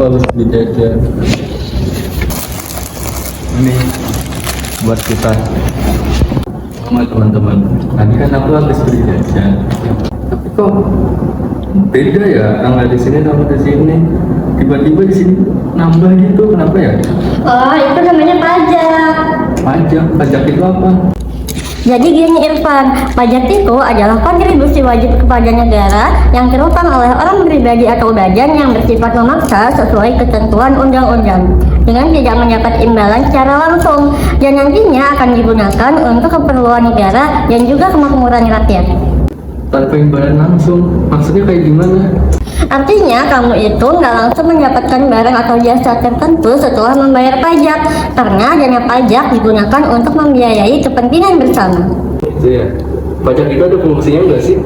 harus beli jajan. Ini buat kita. Sama teman-teman. Tadi kan aku habis beli jajan. Tapi kok beda ya tanggal di sini sama di sini. Tiba-tiba di sini nambah gitu, kenapa ya? Oh, itu namanya pajak. Pajak itu apa? Jadi gini Irfan, pajak itu adalah kontribusi wajib kepada negara yang terutang oleh orang pribadi atau badan yang bersifat memaksa sesuai ketentuan undang-undang dengan tidak mendapat imbalan secara langsung dan nantinya akan digunakan untuk keperluan negara dan juga kemakmuran rakyat. Tanpa imbalan langsung, maksudnya kayak gimana? Artinya kamu itu nggak langsung mendapatkan barang atau jasa tertentu setelah membayar pajak karena dana pajak digunakan untuk membiayai kepentingan bersama. Itu ya, pajak itu ada fungsinya nggak sih?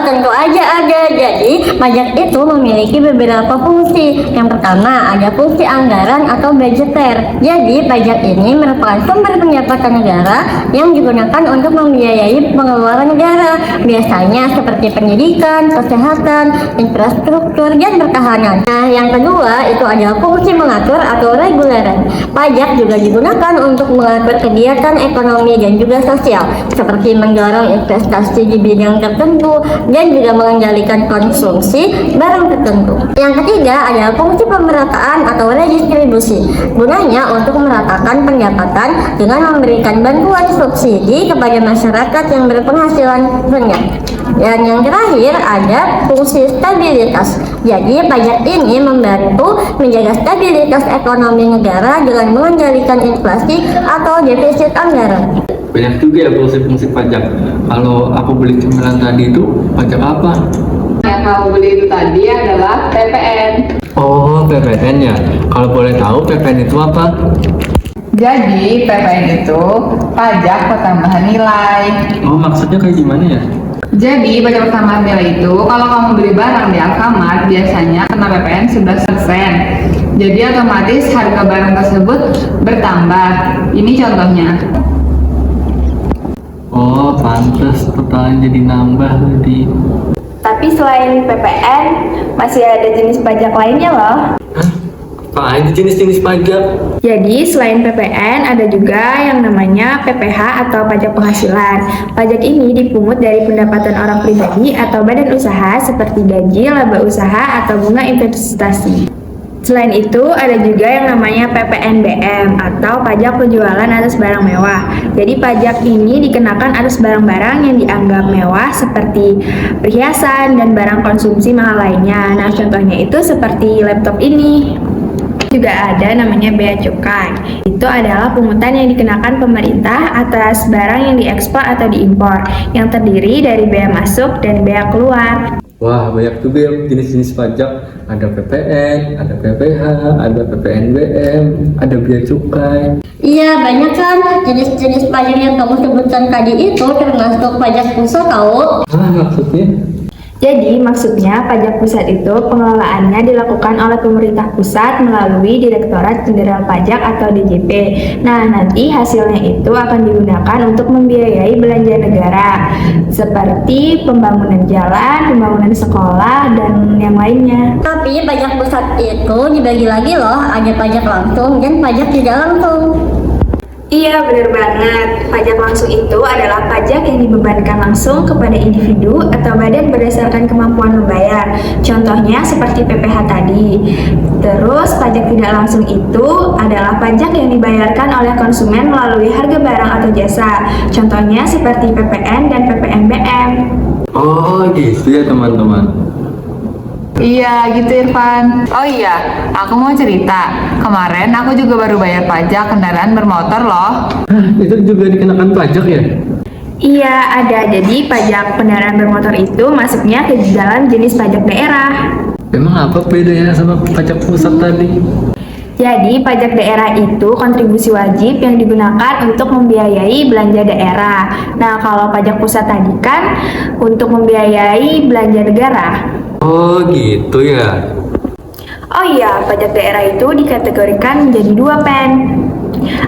Tentu aja ada. Jadi pajak itu memiliki beberapa fungsi. Yang pertama ada fungsi anggaran atau budgeter. Jadi pajak ini merupakan sumber pendapatan negara yang digunakan untuk membiayai pengeluaran negara, biasanya seperti pendidikan, kesehatan, infrastruktur, dan pertahanan. Nah, yang kedua itu adalah fungsi mengatur atau reguleran. Pajak juga digunakan untuk mengatur kegiatan ekonomi dan juga sosial, seperti mendorong investasi di bidang tertentu dan juga mengendalikan konsumsi barang tertentu. Yang ketiga adalah fungsi pemerataan atau redistribusi, gunanya untuk meratakan pendapatan dengan memberikan bantuan subsidi kepada masyarakat yang berpenghasilan rendah. Dan yang terakhir ada fungsi stabilitas. Jadi pajak ini membantu menjaga stabilitas ekonomi negara dengan mengendalikan inflasi atau defisit anggaran. Banyak juga ya fungsi-fungsi pajak. Kalau aku beli cemilan tadi itu pajak apa? Yang kamu beli itu tadi adalah PPN. Oh, PPN ya. Kalau boleh tahu PPN itu apa? Jadi PPN itu pajak pertambahan nilai. Oh, maksudnya kayak gimana ya? Jadi pajak pertambahan nilai itu kalau kamu beli barang di Alfamart biasanya kena PPN 11%. Jadi otomatis harga barang tersebut bertambah. Ini contohnya. Oh, pantas totalnya jadi nambah tadi. Tapi selain PPN, masih ada jenis pajak lainnya loh. Hah? Apa aja jenis-jenis pajak? Jadi selain PPN ada juga yang namanya PPH atau pajak penghasilan. Pajak ini dipungut dari pendapatan orang pribadi atau badan usaha seperti gaji, laba usaha, atau bunga investasi. Selain itu ada juga yang namanya PPNBM atau pajak penjualan atas barang mewah. Jadi pajak ini dikenakan atas barang-barang yang dianggap mewah seperti perhiasan dan barang konsumsi mahal lainnya. Nah, contohnya itu seperti laptop ini. Juga ada namanya bea cukai. Itu adalah pungutan yang dikenakan pemerintah atas barang yang diekspor atau diimpor, yang terdiri dari bea masuk dan bea keluar. Wah, banyak juga ya jenis-jenis pajak. Ada PPN, ada PPH, ada PPNBM, ada bea cukai. Iya, banyak kan jenis-jenis pajak yang kamu sebutkan tadi itu termasuk pajak pusat tahu. Maksudnya? Jadi maksudnya pajak pusat itu pengelolaannya dilakukan oleh pemerintah pusat melalui Direktorat Jenderal Pajak atau DJP. Nah, nanti hasilnya itu akan digunakan untuk membiayai belanja negara seperti pembangunan jalan, pembangunan sekolah, dan yang lainnya. Tapi pajak pusat itu dibagi lagi loh, ada pajak langsung dan pajak tidak langsung. Iya, benar banget. Pajak langsung itu adalah pajak yang dibebankan langsung kepada individu atau badan berdasarkan kemampuan membayar. Contohnya seperti PPH tadi. Terus pajak tidak langsung itu adalah pajak yang dibayarkan oleh konsumen melalui harga barang atau jasa. Contohnya seperti PPN dan PPNBM. Oh, gitu ya teman-teman. Iya gitu Irfan. Oh iya, aku mau cerita. Kemarin aku juga baru bayar pajak kendaraan bermotor loh. Hah, itu juga dikenakan pajak ya? Iya, ada. Jadi pajak kendaraan bermotor itu masuknya ke dalam jenis pajak daerah. Emang apa bedanya sama pajak pusat tadi? Jadi pajak daerah itu kontribusi wajib yang digunakan untuk membiayai belanja daerah. Nah, kalau pajak pusat tadi kan untuk membiayai belanja negara. Oh, gitu ya. Oh iya, pajak daerah itu dikategorikan menjadi dua, Pen.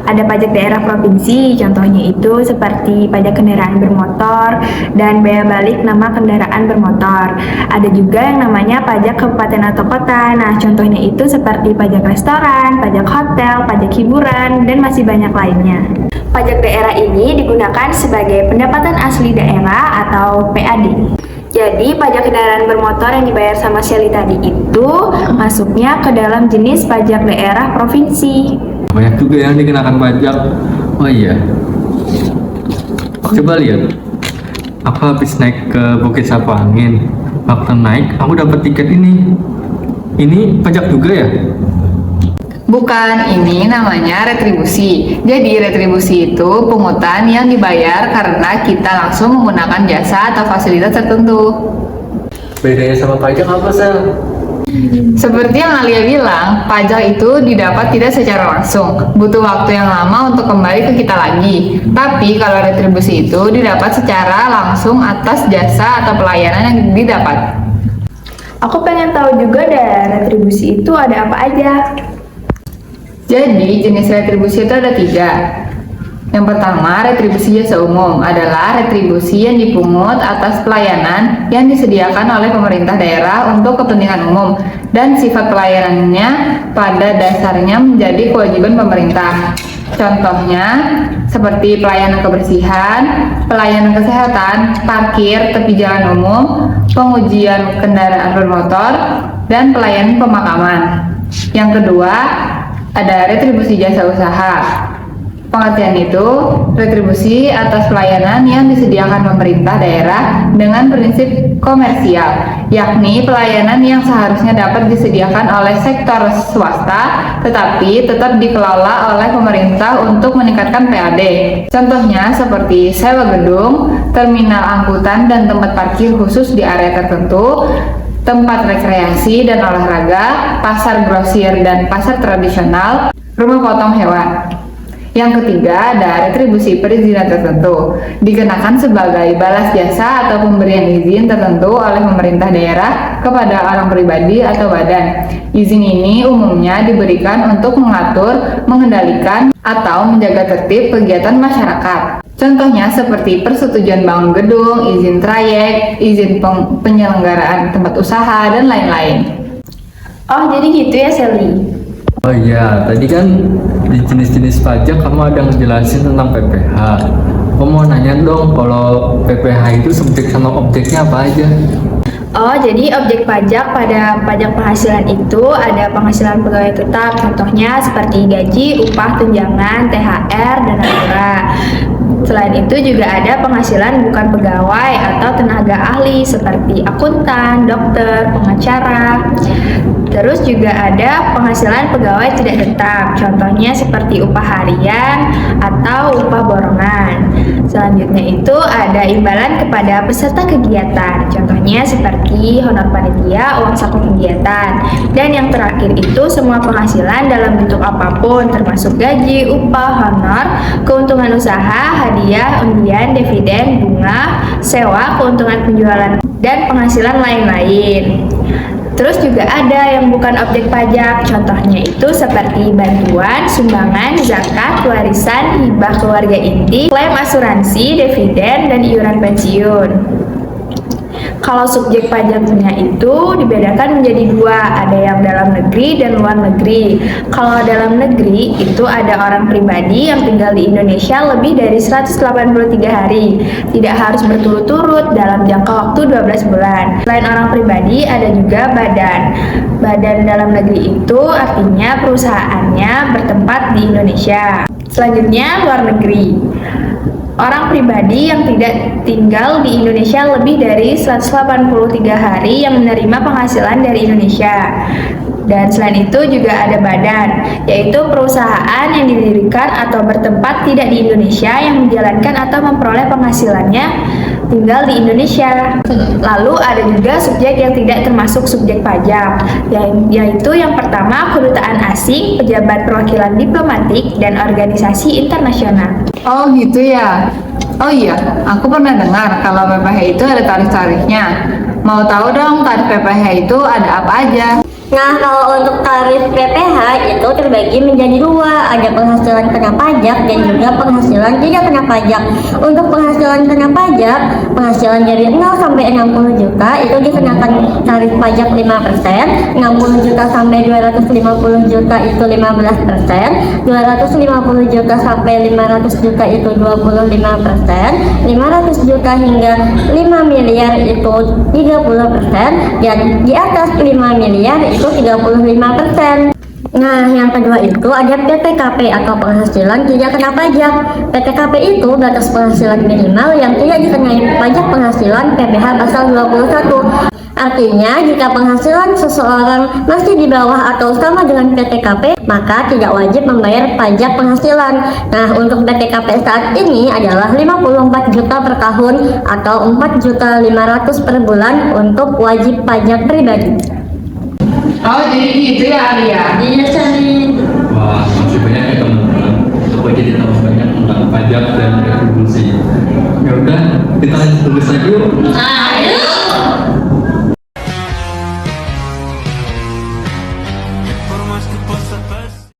Ada pajak daerah provinsi, contohnya itu seperti pajak kendaraan bermotor dan bea balik nama kendaraan bermotor. Ada juga yang namanya pajak kabupaten atau kota. Nah, contohnya itu seperti pajak restoran, pajak hotel, pajak hiburan, dan masih banyak lainnya. Pajak daerah ini digunakan sebagai pendapatan asli daerah atau PAD. Jadi, pajak kendaraan bermotor yang dibayar sama Shelly tadi itu masuknya ke dalam jenis pajak daerah provinsi. Banyak juga yang dikenakan pajak. Oh iya. Coba lihat. Aku habis naik ke Bukit Sapu Angin. Waktu naik, aku dapat tiket ini. Ini pajak juga ya? Bukan, ini namanya retribusi. Jadi retribusi itu pungutan yang dibayar karena kita langsung menggunakan jasa atau fasilitas tertentu. Bedanya sama pajak apa, Sel? Seperti yang Alia bilang, pajak itu didapat tidak secara langsung, butuh waktu yang lama untuk kembali ke kita lagi. Tapi kalau retribusi itu didapat secara langsung atas jasa atau pelayanan yang didapat. Aku pengen tahu juga deh, retribusi itu ada apa aja? Jadi, jenis retribusi itu ada 3. Yang pertama, retribusi jasa umum adalah retribusi yang dipungut atas pelayanan yang disediakan oleh pemerintah daerah untuk kepentingan umum dan sifat pelayanannya pada dasarnya menjadi kewajiban pemerintah. Contohnya, seperti pelayanan kebersihan, pelayanan kesehatan, parkir, tepi jalan umum, pengujian kendaraan bermotor, dan pelayanan pemakaman. Yang kedua, ada retribusi jasa usaha. Pengertian itu, retribusi atas pelayanan yang disediakan pemerintah daerah dengan prinsip komersial, yakni pelayanan yang seharusnya dapat disediakan oleh sektor swasta, tetapi tetap dikelola oleh pemerintah untuk meningkatkan PAD. Contohnya seperti sewa gedung, terminal angkutan dan tempat parkir khusus di area tertentu, tempat rekreasi dan olahraga, pasar grosir dan pasar tradisional, rumah potong hewan. Yang ketiga, ada retribusi perizinan tertentu, dikenakan sebagai balas jasa atau pemberian izin tertentu oleh pemerintah daerah kepada orang pribadi atau badan. Izin ini umumnya diberikan untuk mengatur, mengendalikan, atau menjaga tertib kegiatan masyarakat. Contohnya seperti persetujuan bangun gedung, izin trayek, izin penyelenggaraan tempat usaha, dan lain-lain. Oh, jadi gitu ya, Shelly? Oh iya, tadi kan di jenis-jenis pajak kamu ada ngejelasin tentang PPh. Aku mau nanya dong, kalau PPh itu subjek sama objeknya apa aja? Oh, jadi objek pajak pada pajak penghasilan itu ada penghasilan pegawai tetap, contohnya seperti gaji, upah, tunjangan, THR, dan lain-lain. Selain itu juga ada penghasilan bukan pegawai atau tenaga ahli seperti akuntan, dokter, pengacara. Terus juga ada penghasilan pegawai tidak tetap, contohnya seperti upah harian atau upah borongan. Selanjutnya itu ada imbalan kepada peserta kegiatan, contohnya seperti honor panitia, uang saku kegiatan. Dan yang terakhir itu semua penghasilan dalam bentuk apapun, termasuk gaji, upah, honor, keuntungan usaha, hadiah, undian, dividen, bunga, sewa, keuntungan penjualan, dan penghasilan lain-lain. Terus juga ada yang bukan objek pajak, contohnya itu seperti bantuan, sumbangan, zakat, warisan, hibah keluarga inti, klaim asuransi, dividen, dan iuran pensiun. Kalau subjek pajaknya itu dibedakan menjadi 2, ada yang dalam negeri dan luar negeri. Kalau dalam negeri itu ada orang pribadi yang tinggal di Indonesia lebih dari 183 hari, tidak harus berturut-turut dalam jangka waktu 12 bulan. Selain orang pribadi ada juga badan. Badan dalam negeri itu artinya perusahaannya bertempat di Indonesia. Selanjutnya luar negeri. Orang pribadi yang tidak tinggal di Indonesia lebih dari 183 hari yang menerima penghasilan dari Indonesia. Dan selain itu juga ada badan, yaitu perusahaan yang didirikan atau bertempat tidak di Indonesia yang menjalankan atau memperoleh penghasilannya tinggal di Indonesia. Lalu ada juga subjek yang tidak termasuk subjek pajak, yaitu yang pertama kedutaan asing, pejabat perwakilan diplomatik, dan organisasi internasional. Oh gitu ya. Oh iya, aku pernah dengar kalau PPh itu ada tarif-tarifnya. Mau tahu dong tarif PPh itu ada apa aja? Nah, kalau untuk tarif PPh itu terbagi menjadi dua, ada penghasilan kena pajak dan juga penghasilan tidak kena pajak. Untuk penghasilan kena pajak, penghasilan dari 0 sampai 60 juta itu dikenakan tarif pajak 5%, 60 juta sampai 250 juta itu 15%, 250 juta sampai 500 juta itu 25%, 500 juta hingga 5 miliar itu 30%, dan di atas 5 miliar itu 35%. Nah, yang kedua itu ada PTKP atau penghasilan tidak kena pajak. PTKP itu batas penghasilan minimal yang tidak dikenai pajak penghasilan PPh pasal 21. Artinya, jika penghasilan seseorang masih di bawah atau sama dengan PTKP, maka tidak wajib membayar pajak penghasilan. Nah, untuk PTKP saat ini adalah 54 juta per tahun atau 4.500.000 per bulan untuk wajib pajak pribadi. Oh, jadi gitu ya, Arya? Iya, Sally.